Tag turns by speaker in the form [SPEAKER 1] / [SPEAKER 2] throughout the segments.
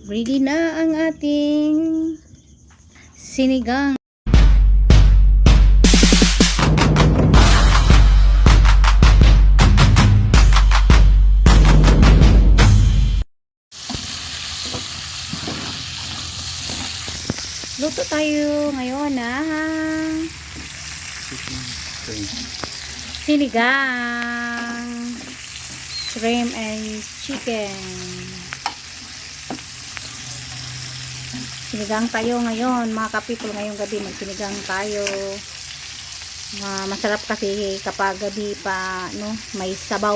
[SPEAKER 1] Ready na ang ating sinigang. Luto tayo ngayon ng sinigang, shrimp and chicken. Sinigang tayo ngayon mga kapipol, ngayong gabi magsinigang tayo. Masarap kasi kapag gabi pa may sabaw,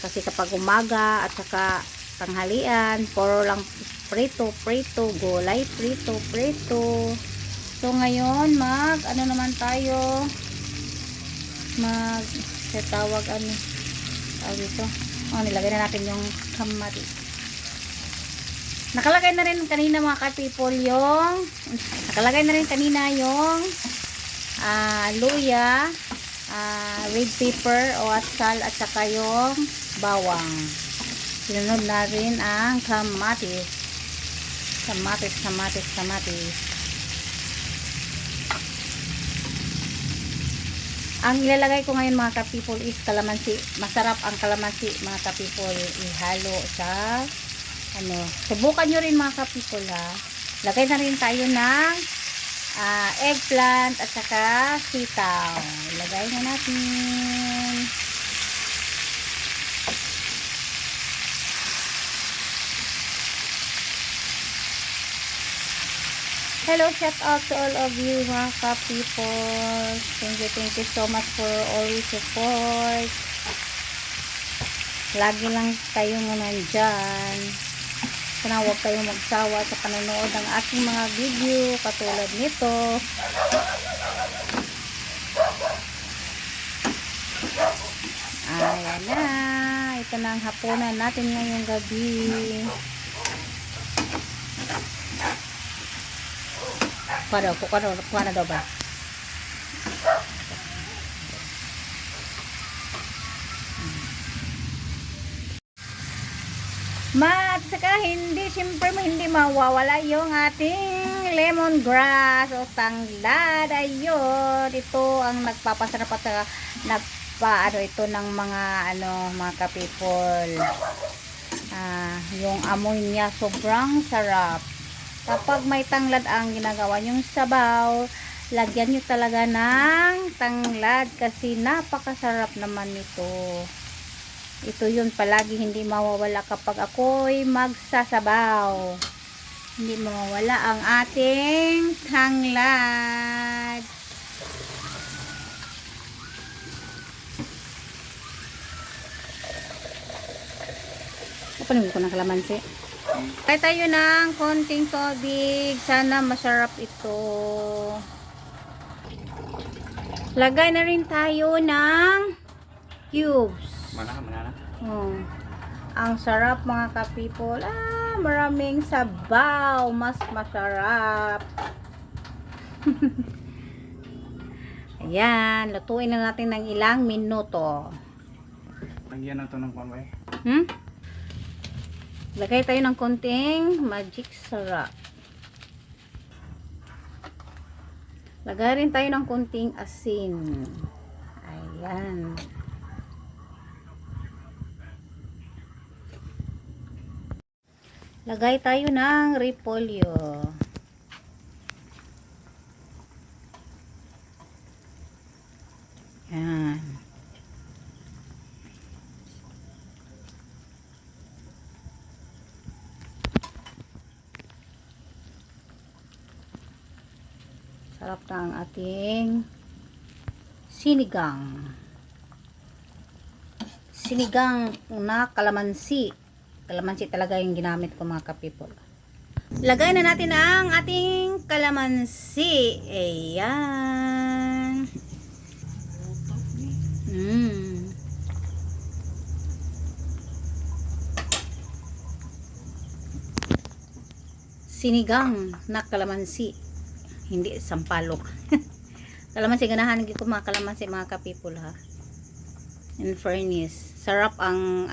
[SPEAKER 1] kasi kapag umaga at saka tanghalian puro lang prito, gulay prito. So ngayon naman tayo tawag ito. Nilagay na natin yung kamatis. Nakalagay na rin kanina mga ka-people yung luya, red pepper o atsal at saka yung bawang. Sinunod na rin ang kamatis. Ang ilalagay ko ngayon mga ka-people is kalamansi. Masarap ang kalamansi mga ka-people. Ihalo sa subukan nyo rin mga ka-people ha. Lagay na rin tayo ng eggplant at saka sitaw. Ilagay na natin. Hello, shout out to all of you mga ka-people. Thank you so much for all support. Lagi lang kayong nandyan. Sana huwag kayong magsawa sa panonood ng aking mga video katulad nito. Ayan na. Ito na ang hapunan natin ngayong gabi. Kuha na daw ba? At saka siyempre hindi mawawala yung ating lemongrass o tanglad. Ayun, ito ang nagpapasarap at saka ito ng mga ka-people. Yung amoy niya sobrang sarap. Kapag may tanglad ang ginagawa yung sabaw, lagyan nyo talaga ng tanglad kasi napakasarap naman nito. Ito yun palagi hindi mawawala kapag ako'y magsasabaw. Hindi mawawala ang ating tanglad. Kapanin ko ng kalamansi. Kaya tayo ng konting tubig. Sana masarap ito. Lagay na rin tayo ng cubes.
[SPEAKER 2] Mana.
[SPEAKER 1] Ang sarap mga ka-people. Maraming sabaw. Mas masarap. Ayan. Lutuin na natin ng ilang minuto.
[SPEAKER 2] Lagyan na ito ng pamay.
[SPEAKER 1] Lagay tayo ng konting magic sarap. Lagay rin tayo ng konting asin. Ayan. Lagay tayo ng repolyo. Yan. Sarap na ang ating sinigang. Sinigang na kalamansi. Kalamansi talaga yung ginamit ko mga ka-people. Lagay na natin ang ating kalamansi. Ayan. Sinigang na kalamansi. Hindi sampalok. Kalamansi, ganahan ko mga kalamansi mga ka-people ha. In fairness, sarap ang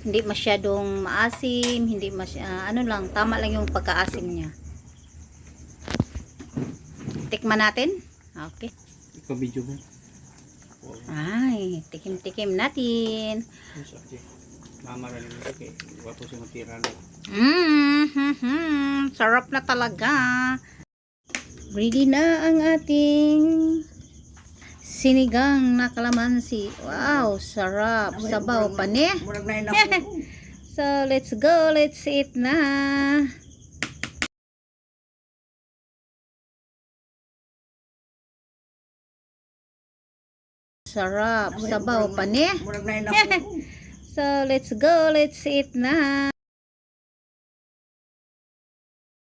[SPEAKER 1] Hindi masyadong maasim, hindi ano lang, tama lang yung pagkaasim niya. Tikman natin. Okay.
[SPEAKER 2] Ikaw video mo.
[SPEAKER 1] Ay, tikim-tikim natin.
[SPEAKER 2] Mama rin mo kay wapo si matira na.
[SPEAKER 1] Sarap na talaga. Ready na ang ating sinigang na kalamansi. Wow, sarap. Sabaw pa ni. So, let's go. Let's eat na. Sarap. Sabaw pa ni. So, let's go. Let's eat na.